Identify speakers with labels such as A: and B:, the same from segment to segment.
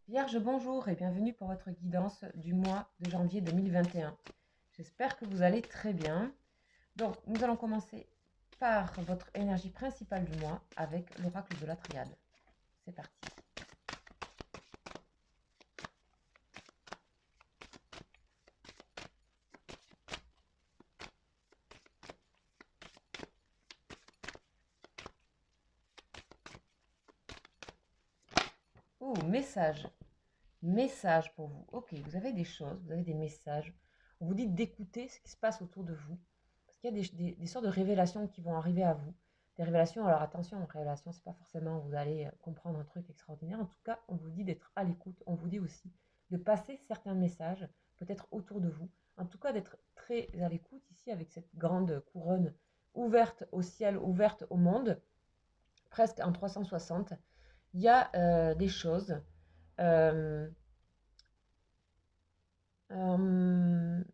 A: Vierge, bonjour et bienvenue pour votre guidance du mois de janvier 2021. J'espère que vous allez très bien. Donc, nous allons commencer par votre énergie principale du mois avec l'oracle de la triade. C'est parti. Oh, message. Message pour vous. Ok, vous avez des choses, vous avez des messages. On vous dit d'écouter ce qui se passe autour de vous. Parce qu'il y a des sortes de révélations qui vont arriver à vous. Des révélations, alors attention, révélations, c'est pas forcément vous allez comprendre un truc extraordinaire. En tout cas, on vous dit d'être à l'écoute. On vous dit aussi de passer certains messages, peut-être autour de vous. En tout cas, d'être très à l'écoute ici avec cette grande couronne ouverte au ciel, ouverte au monde, presque en 360. Il y a des choses. Euh, euh,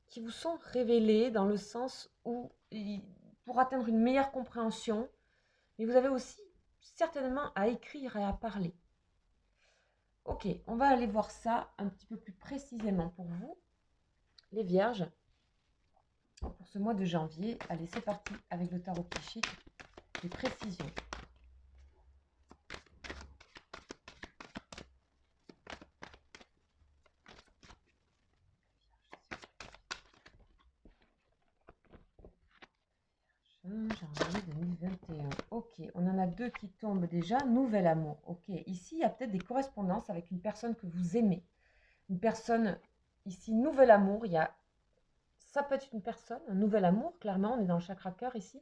A: qui vous sont révélés dans le sens où, pour atteindre une meilleure compréhension, mais vous avez aussi certainement à écrire et à parler. Ok, on va aller voir ça un petit peu plus précisément pour vous, les vierges, pour ce mois de janvier. Allez, c'est parti avec le tarot psychique, les précisions. Janvier 2021. Ok, on en a deux qui tombent déjà. Nouvel amour. Ok, ici, il y a peut-être des correspondances avec une personne que vous aimez. Une personne, ici, nouvel amour. Ça peut être une personne, un nouvel amour. Clairement, on est dans le chakra cœur ici,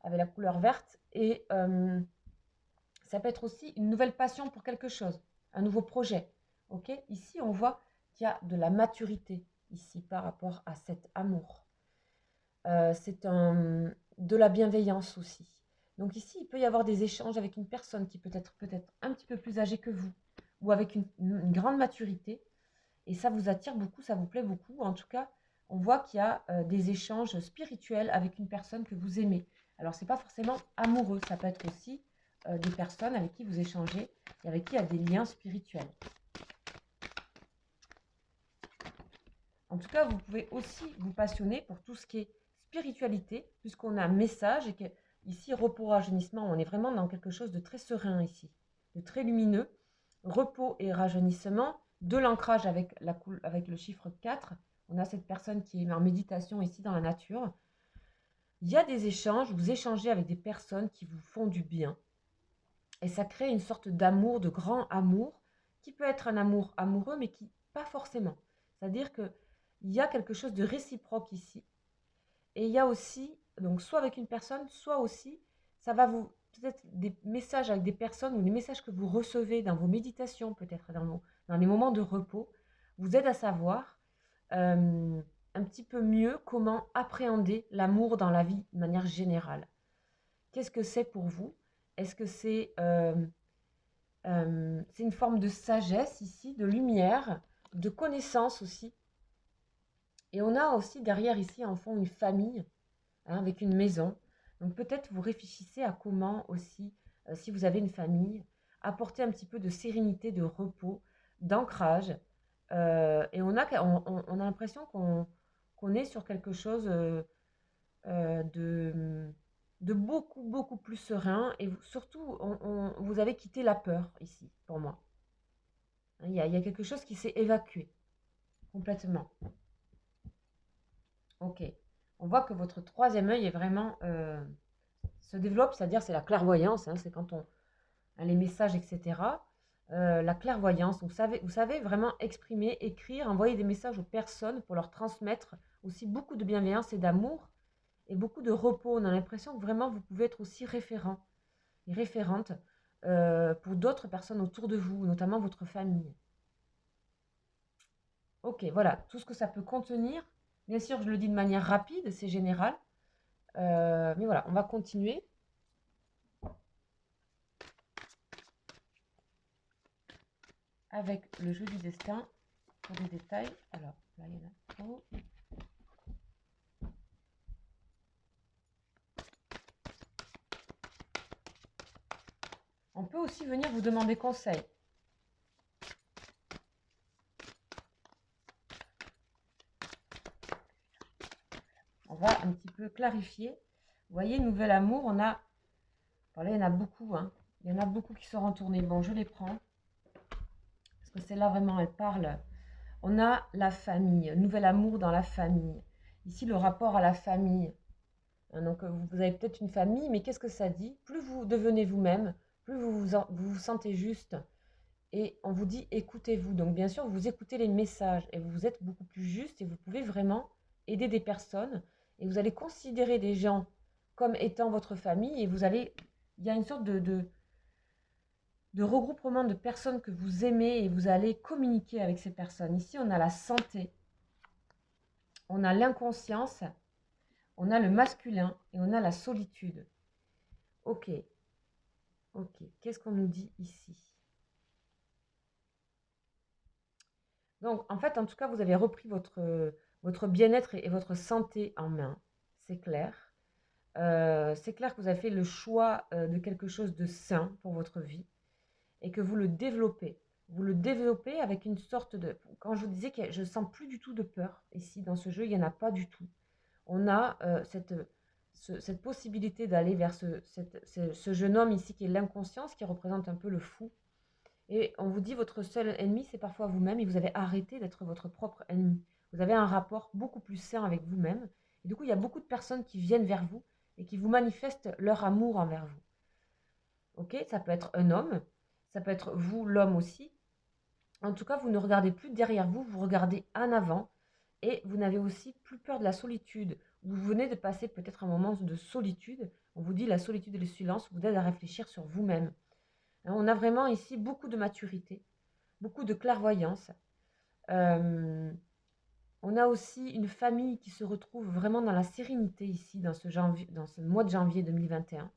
A: avec la couleur verte. Et ça peut être aussi une nouvelle passion pour quelque chose, un nouveau projet. Ok, ici, on voit qu'il y a de la maturité ici par rapport à cet amour. C'est de la bienveillance aussi. Donc ici, il peut y avoir des échanges avec une personne qui peut être un petit peu plus âgée que vous, ou avec une grande maturité, et ça vous attire beaucoup, ça vous plaît beaucoup. En tout cas, on voit qu'il y a des échanges spirituels avec une personne que vous aimez. Alors, ce n'est pas forcément amoureux, ça peut être aussi des personnes avec qui vous échangez et avec qui il y a des liens spirituels. En tout cas, vous pouvez aussi vous passionner pour tout ce qui est spiritualité, puisqu'on a un message et que ici, repos, rajeunissement, on est vraiment dans quelque chose de très serein ici, de très lumineux. Repos et rajeunissement, de l'ancrage avec le chiffre 4. On a cette personne qui est en méditation ici dans la nature. Il y a des échanges, vous échangez avec des personnes qui vous font du bien. Et ça crée une sorte d'amour, de grand amour, qui peut être un amour amoureux, mais qui pas forcément. C'est-à-dire qu'il y a quelque chose de réciproque ici. Et il y a aussi, donc soit avec une personne, soit aussi, ça va vous, peut-être des messages avec des personnes ou des messages que vous recevez dans vos méditations, peut-être dans les moments de repos, vous aident à savoir un petit peu mieux comment appréhender l'amour dans la vie de manière générale. Qu'est-ce que c'est pour vous? Est-ce que c'est une forme de sagesse ici, de lumière, de connaissance aussi? Et on a aussi derrière ici en fond une famille, hein, avec une maison. Donc peut-être vous réfléchissez à comment aussi, si vous avez une famille, apporter un petit peu de sérénité, de repos, d'ancrage. Et on a l'impression qu'on est sur quelque chose euh, de, de beaucoup, beaucoup plus serein. Et surtout, vous avez quitté la peur ici, pour moi. Il y a quelque chose qui s'est évacué complètement. Ok. On voit que votre troisième œil est vraiment se développe, c'est-à-dire c'est la clairvoyance, hein, c'est quand on a les messages, etc. La clairvoyance, donc vous savez vraiment exprimer, écrire, envoyer des messages aux personnes pour leur transmettre aussi beaucoup de bienveillance et d'amour et beaucoup de repos. On a l'impression que vraiment vous pouvez être aussi référent et référente pour d'autres personnes autour de vous, notamment votre famille. Ok, voilà, tout ce que ça peut contenir. Bien sûr, je le dis de manière rapide, c'est général. Mais voilà, on va continuer. Avec le jeu du destin pour des détails. Alors, là, il y en a trop. On peut aussi venir vous demander conseil. va un petit peu clarifier. Vous voyez, nouvel amour, on a... Bon, là, il y en a beaucoup, hein. Il y en a beaucoup qui sont retournés. Bon, je les prends. Parce que celle-là, vraiment, elle parle. On a la famille, nouvel amour dans la famille. Ici, le rapport à la famille. Hein, donc, vous avez peut-être une famille, mais qu'est-ce que ça dit? Plus vous devenez vous-même, plus vous sentez juste. Et on vous dit, écoutez-vous. Donc, bien sûr, vous écoutez les messages et vous êtes beaucoup plus juste et vous pouvez vraiment aider des personnes. Et vous allez considérer des gens comme étant votre famille et vous allez... Il y a une sorte de regroupement de personnes que vous aimez et vous allez communiquer avec ces personnes. Ici, on a la santé, on a l'inconscience, on a le masculin et on a la solitude. Ok, ok. Qu'est-ce qu'on nous dit ici? Donc, en fait, en tout cas, vous avez repris votre bien-être et votre santé en main. C'est clair. C'est clair que vous avez fait le choix de quelque chose de sain pour votre vie et que vous le développez. Vous le développez avec une sorte de... Quand je vous disais que je ne sens plus du tout de peur ici, dans ce jeu, il n'y en a pas du tout. On a cette possibilité d'aller vers ce jeune homme ici qui est l'inconscience, qui représente un peu le fou. Et on vous dit votre seul ennemi, c'est parfois vous-même, et vous avez arrêté d'être votre propre ennemi. Vous avez un rapport beaucoup plus sain avec vous-même. Et du coup, il y a beaucoup de personnes qui viennent vers vous et qui vous manifestent leur amour envers vous. Ok, ça peut être un homme, ça peut être vous, l'homme aussi. En tout cas, vous ne regardez plus derrière vous, vous regardez en avant et vous n'avez aussi plus peur de la solitude. Vous venez de passer peut-être un moment de solitude. On vous dit la solitude et le silence vous aident à réfléchir sur vous-même. On a vraiment ici beaucoup de maturité, beaucoup de clairvoyance. On a aussi une famille qui se retrouve vraiment dans la sérénité ici, dans ce mois de janvier 2021.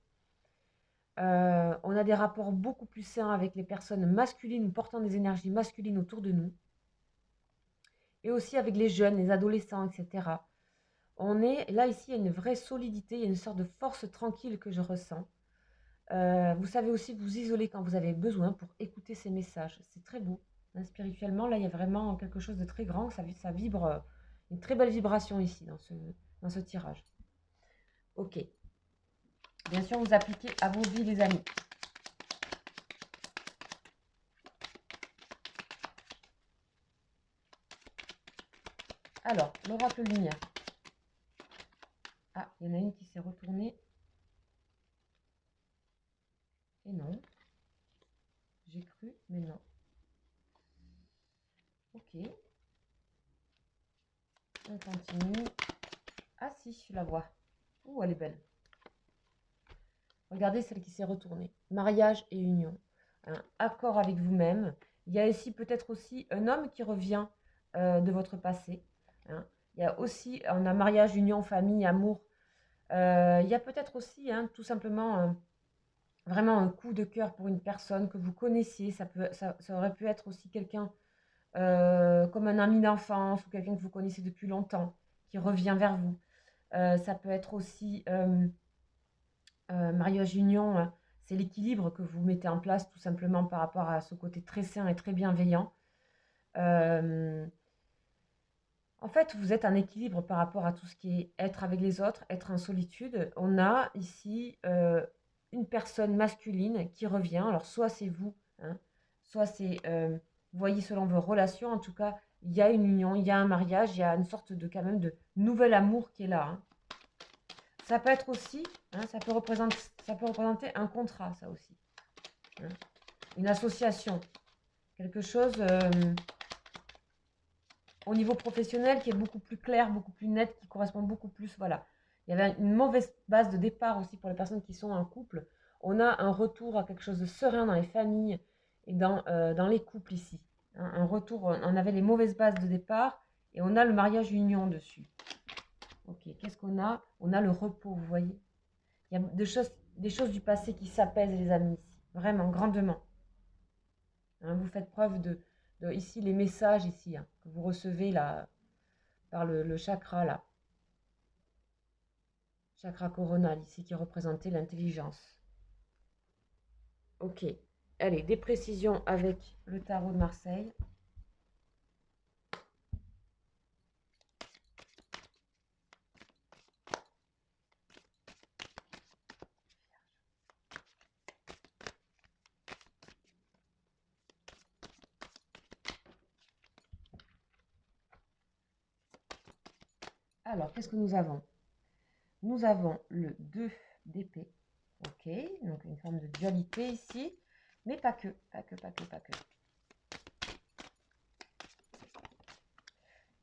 A: On a des rapports beaucoup plus sains avec les personnes masculines ou portant des énergies masculines autour de nous. Et aussi avec les jeunes, les adolescents, etc. On est, là ici, il y a une vraie solidité, il y a une sorte de force tranquille que je ressens. Vous savez aussi vous isoler quand vous avez besoin pour écouter ces messages. C'est très beau. Hein, spirituellement, là, il y a vraiment quelque chose de très grand. Ça vibre, une très belle vibration ici, dans ce tirage. Ok. Bien sûr, vous appliquez à vos vies, les amis. Alors, l'oracle lumière. Ah, il y en a une qui s'est retournée. Et non. J'ai cru, mais non. Ok. On continue. Ah si, je la vois. Ouh, elle est belle. Regardez celle qui s'est retournée. Mariage et union. Un accord avec vous-même. Il y a ici peut-être aussi un homme qui revient de votre passé. Hein. Il y a aussi, on a mariage, union, famille, amour. Il y a peut-être aussi, hein, tout simplement, vraiment un coup de cœur pour une personne que vous connaissiez. Ça aurait pu être aussi quelqu'un comme un ami d'enfance ou quelqu'un que vous connaissez depuis longtemps qui revient vers vous. Ça peut être aussi mariage union, c'est l'équilibre que vous mettez en place tout simplement par rapport à ce côté très sain et très bienveillant. En fait, vous êtes en équilibre par rapport à tout ce qui est être avec les autres, être en solitude. On a ici une personne masculine qui revient. Alors, soit c'est vous, hein, soit c'est, vous voyez, selon vos relations, en tout cas, il y a une union, il y a un mariage, il y a une sorte de quand même de nouvel amour qui est là. Hein. Ça peut être aussi, hein, ça peut représenter un contrat, ça aussi. Hein. Une association. Quelque chose au niveau professionnel qui est beaucoup plus clair, beaucoup plus net, qui correspond beaucoup plus. Voilà. Il y avait une mauvaise base de départ aussi pour les personnes qui sont en couple. On a un retour à quelque chose de serein dans les familles et dans les couples ici. Hein, un retour, on avait les mauvaises bases de départ et on a le mariage union dessus. Ok, qu'est-ce qu'on a? On a le repos, vous voyez. Il y a des choses du passé qui s'apaisent, les amis, ici. Vraiment, grandement. Hein, vous faites preuve ici, les messages ici, hein, que vous recevez là, par le chakra là. Chakra coronal ici, qui représentait l'intelligence. Ok. Allez, des précisions avec le tarot de Marseille. Alors, qu'est-ce que nous avons? Nous avons le 2 d'épée. Ok, donc une forme de dualité ici. Mais pas que, pas que, pas que, pas que.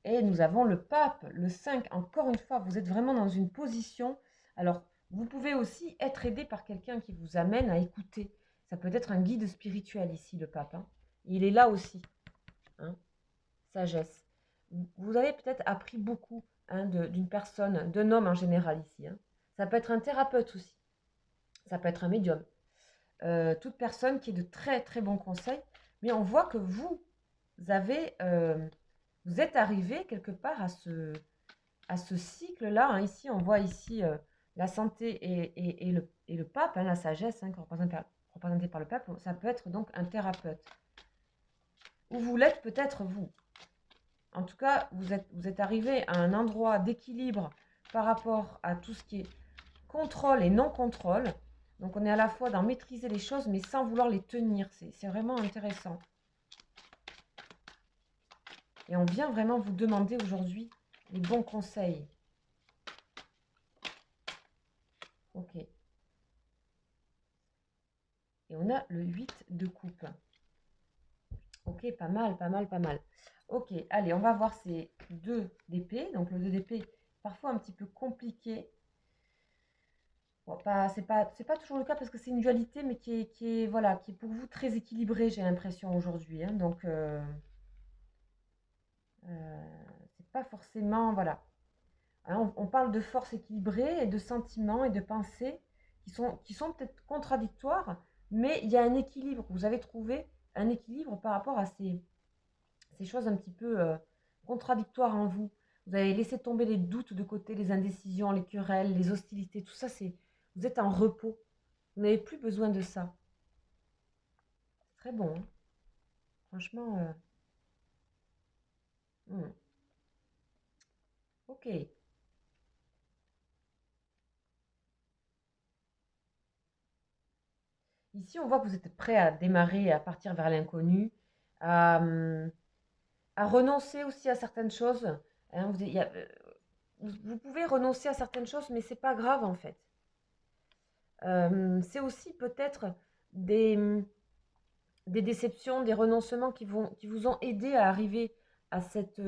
A: Et nous avons le pape, le 5. Encore une fois, vous êtes vraiment dans une position. Alors, vous pouvez aussi être aidé par quelqu'un qui vous amène à écouter. Ça peut être un guide spirituel ici, le pape. Hein. Il est là aussi. Hein. Sagesse. Vous avez peut-être appris beaucoup hein, d'une personne, d'un homme en général ici. Hein. Ça peut être un thérapeute aussi. Ça peut être un médium. Toute personne qui est de très très bons conseils. Mais on voit que vous avez... vous êtes arrivé quelque part à ce cycle-là. Hein. Ici, on voit ici la santé et le pape, hein, la sagesse, hein, représentée par le pape. Ça peut être donc un thérapeute. Ou vous l'êtes peut-être vous. En tout cas, vous êtes arrivé à un endroit d'équilibre par rapport à tout ce qui est contrôle et non-contrôle. Donc, on est à la fois dans maîtriser les choses, mais sans vouloir les tenir. C'est vraiment intéressant. Et on vient vraiment vous demander aujourd'hui les bons conseils. Ok. Et on a le 8 de coupe. Ok, pas mal, pas mal, pas mal. Ok, allez, on va voir ces 2 d'épée. Donc, le 2 d'épée, parfois un petit peu compliqué. Bon, c'est pas toujours le cas parce que c'est une dualité, mais qui est, voilà, qui est pour vous très équilibrée, j'ai l'impression, aujourd'hui. Hein. Donc, c'est pas forcément, voilà. Hein, on parle de force équilibrée et de sentiments et de pensées qui sont peut-être contradictoires, mais il y a un équilibre. Vous avez trouvé un équilibre par rapport à ces choses un petit peu contradictoires en vous. Vous avez laissé tomber les doutes de côté, les indécisions, les querelles, les hostilités, tout ça, vous êtes en repos. Vous n'avez plus besoin de ça. C'est très bon. Hein. Franchement, ok. Ici, on voit que vous êtes prêt à démarrer, à partir vers l'inconnu, à renoncer aussi à certaines choses. Hein, vous pouvez renoncer à certaines choses, mais c'est pas grave en fait. C'est aussi peut-être des déceptions, des renoncements qui vous ont aidé à arriver à cet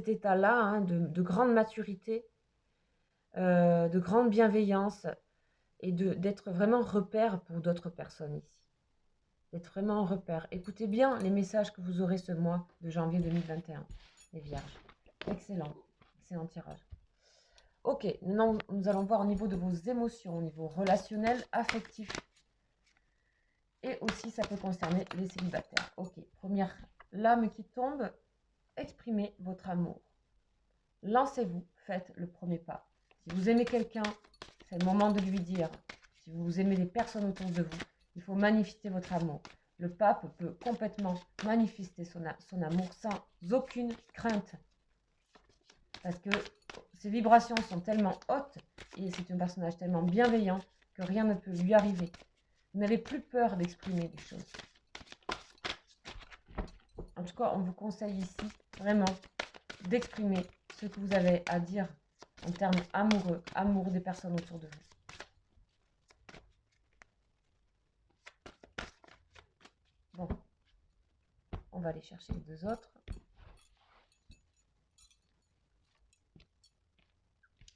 A: état-là hein, de grande maturité, de grande bienveillance et d'être vraiment repère pour d'autres personnes ici. D'être vraiment repère. Écoutez bien les messages que vous aurez ce mois de janvier 2021, les vierges. Excellent, excellent tirage. Ok, maintenant nous allons voir au niveau de vos émotions, au niveau relationnel, affectif. Et aussi, ça peut concerner les célibataires. Ok, première lame qui tombe, exprimez votre amour. Lancez-vous, faites le premier pas. Si vous aimez quelqu'un, c'est le moment de lui dire. Si vous aimez les personnes autour de vous, il faut manifester votre amour. Le pape peut complètement manifester son amour sans aucune crainte. Parce que ses vibrations sont tellement hautes et c'est un personnage tellement bienveillant que rien ne peut lui arriver. Vous n'avez plus peur d'exprimer des choses. En tout cas, on vous conseille ici vraiment d'exprimer ce que vous avez à dire en termes amoureux, amour des personnes autour de vous. Bon, on va aller chercher les 2 autres.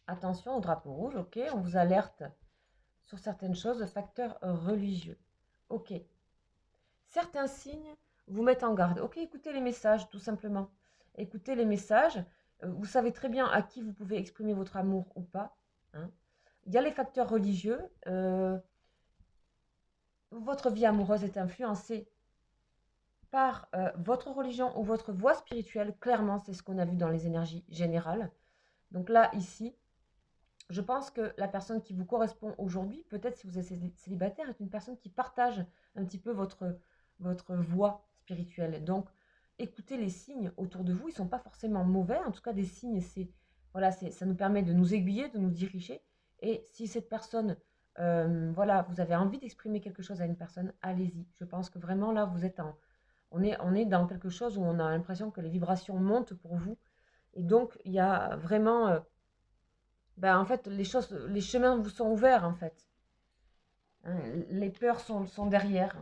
A: Attention au drapeau rouge, ok, on vous alerte sur certaines choses, facteurs religieux. Ok. Certains signes vous mettent en garde. Ok, écoutez les messages, tout simplement. Écoutez les messages. Vous savez très bien à qui vous pouvez exprimer votre amour ou pas. Hein. Il y a les facteurs religieux. Votre vie amoureuse est influencée par votre religion ou votre voie spirituelle. Clairement, c'est ce qu'on a vu dans les énergies générales. Donc là, ici, je pense que la personne qui vous correspond aujourd'hui, peut-être si vous êtes célibataire, est une personne qui partage un petit peu votre voie spirituelle. Donc, écoutez les signes autour de vous, ils ne sont pas forcément mauvais. En tout cas, des signes, voilà, ça nous permet de nous aiguiller, de nous diriger. Et si cette personne, voilà, vous avez envie d'exprimer quelque chose à une personne, allez-y. Je pense que vraiment, là, on est dans quelque chose où on a l'impression que les vibrations montent pour vous Et donc, il y a vraiment, ben, en fait, les chemins vous sont ouverts, en fait. Hein, les peurs sont derrière.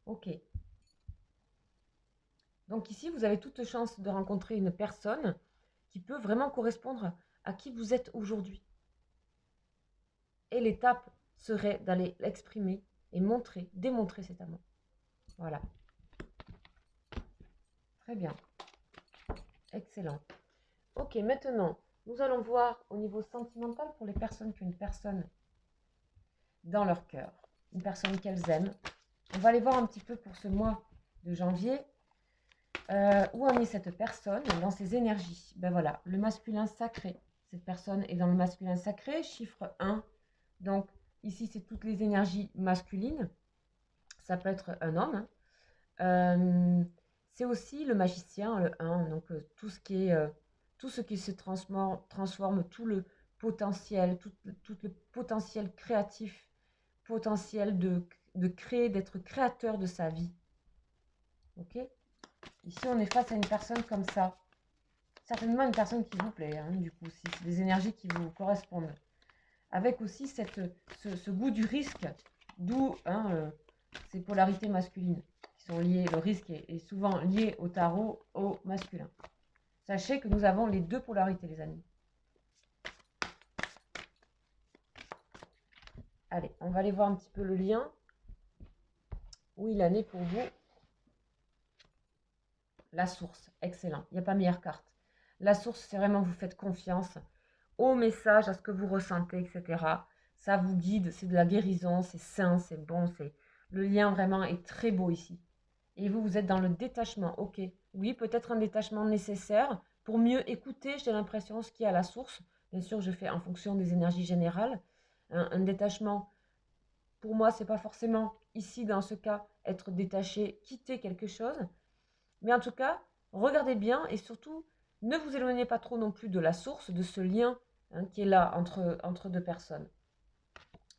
A: Ok. Donc ici, vous avez toute chance de rencontrer une personne qui peut vraiment correspondre à qui vous êtes aujourd'hui. Et l'étape serait d'aller l'exprimer et montrer, démontrer cet amour. Voilà. Très bien. Excellent. Ok, maintenant, nous allons voir au niveau sentimental pour les personnes qui ont une personne dans leur cœur, une personne qu'elles aiment. On va aller voir un petit peu pour ce mois de janvier où en est cette personne dans ses énergies. Ben voilà, le masculin sacré. Cette personne est dans le masculin sacré, chiffre 1. Donc ici, c'est toutes les énergies masculines. Ça peut être un homme. C'est aussi le magicien, le 1. Donc tout ce qui se transforme, tout le potentiel, tout le potentiel créatif, potentiel de créer, d'être créateur de sa vie. Ok. Ici, on est face à une personne comme ça. Certainement une personne qui vous plaît, hein, du coup, si c'est des énergies qui vous correspondent. Avec aussi ce goût du risque, d'où ces polarités masculines qui sont liées. Le risque est souvent lié au tarot, au masculin. Sachez que nous avons les deux polarités, les amis. Allez, on va aller voir un petit peu le lien. Où il en est pour vous. La source, excellent. Il n'y a pas meilleure carte. La source, c'est vraiment vous faites confiance au message, à ce que vous ressentez, etc. Ça vous guide, c'est de la guérison, c'est sain, c'est bon, le lien vraiment est très beau ici. Et vous, vous êtes dans le détachement, ok. Oui, peut-être un détachement nécessaire pour mieux écouter, j'ai l'impression, ce qui est à la source. Bien sûr, je fais en fonction des énergies générales. Un détachement, pour moi, c'est pas forcément, ici, dans ce cas, être détaché, quitter quelque chose. Mais en tout cas, regardez bien et surtout, ne vous éloignez pas trop non plus de la source, de ce lien qui est là entre deux personnes.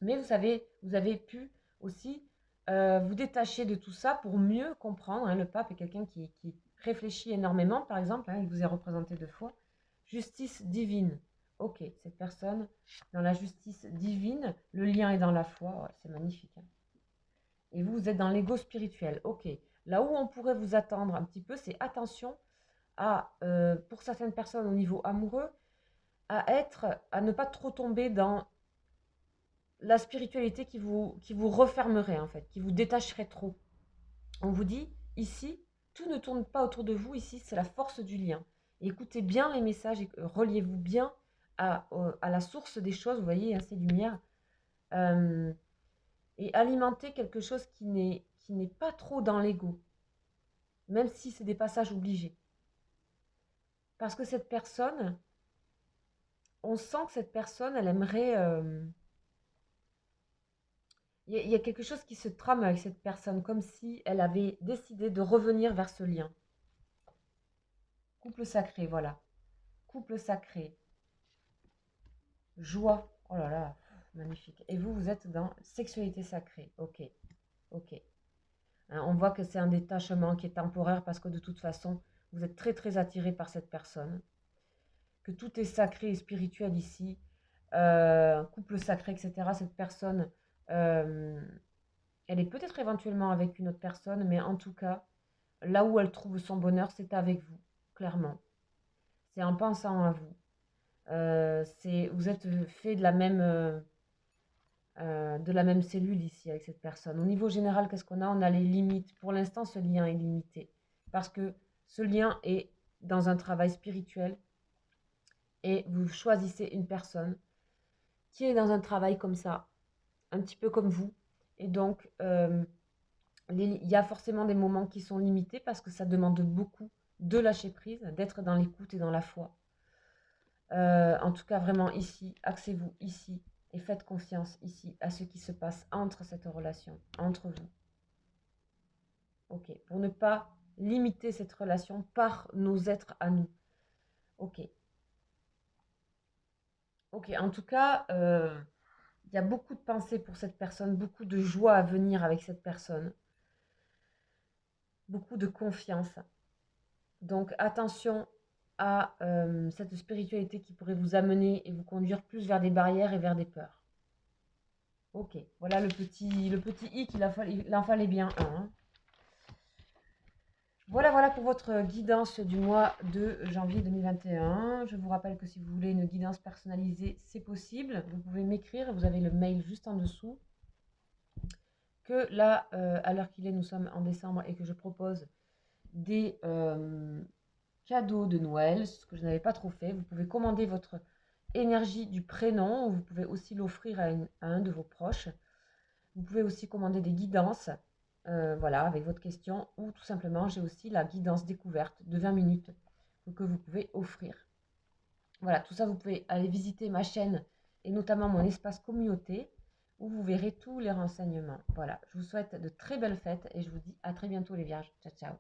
A: Mais vous savez, vous avez pu aussi vous détacher de tout ça pour mieux comprendre. Le pape est quelqu'un qui réfléchit énormément, par exemple, il vous est représenté 2 fois. Justice divine. Ok, cette personne, dans la justice divine, le lien est dans la foi, ouais, c'est magnifique. Et vous, vous êtes dans l'ego spirituel. Ok, là où on pourrait vous attendre un petit peu, c'est attention à, pour certaines personnes au niveau amoureux, à ne pas trop tomber dans la spiritualité qui vous refermerait en fait, qui vous détacherait trop. On vous dit, ici, tout ne tourne pas autour de vous, ici c'est la force du lien. Et écoutez bien les messages et reliez-vous bien à la source des choses, vous voyez, ces lumières. Et alimenter quelque chose qui n'est pas trop dans l'ego, même si c'est des passages obligés. Parce que cette personne, on sent que cette personne, elle aimerait... il y a quelque chose qui se trame avec cette personne, comme si elle avait décidé de revenir vers ce lien. Couple sacré, voilà. Couple sacré. Joie. Oh là là, magnifique. Et vous, vous êtes dans sexualité sacrée. Ok, ok. On voit que c'est un détachement qui est temporaire parce que de toute façon, vous êtes très très attiré par cette personne. Que tout est sacré et spirituel ici. Couple sacré, etc. Cette personne, elle est peut-être éventuellement avec une autre personne, mais en tout cas, là où elle trouve son bonheur, c'est avec vous, clairement. C'est en pensant à vous. Vous êtes fait de la même cellule ici avec cette personne. Au niveau général, qu'est-ce qu'on a? On a les limites. Pour l'instant, ce lien est limité. Parce que ce lien est dans un travail spirituel et vous choisissez une personne qui est dans un travail comme ça, un petit peu comme vous. Et donc, il y a forcément des moments qui sont limités parce que ça demande beaucoup de lâcher prise, d'être dans l'écoute et dans la foi. En tout cas, vraiment ici, axez-vous ici et faites confiance ici à ce qui se passe entre cette relation, entre vous. Ok, pour ne pas limiter cette relation par nos êtres à nous. Ok. Ok, en tout cas, il y a beaucoup de pensées pour cette personne, beaucoup de joie à venir avec cette personne, beaucoup de confiance. Donc attention à cette spiritualité qui pourrait vous amener et vous conduire plus vers des barrières et vers des peurs. Ok, voilà le petit i il en fallait bien un. Hein. Voilà pour votre guidance du mois de janvier 2021. Je vous rappelle que si vous voulez une guidance personnalisée, c'est possible. Vous pouvez m'écrire, vous avez le mail juste en dessous. Que là, à l'heure qu'il est, nous sommes en décembre et que je propose des cadeaux de Noël, ce que je n'avais pas trop fait. Vous pouvez commander votre énergie du prénom, ou vous pouvez aussi l'offrir à un de vos proches. Vous pouvez aussi commander des guidances, voilà, avec votre question, ou tout simplement, j'ai aussi la guidance découverte de 20 minutes que vous pouvez offrir. Voilà, tout ça, vous pouvez aller visiter ma chaîne et notamment mon espace communauté où vous verrez tous les renseignements. Voilà, je vous souhaite de très belles fêtes et je vous dis à très bientôt les vierges. Ciao, ciao.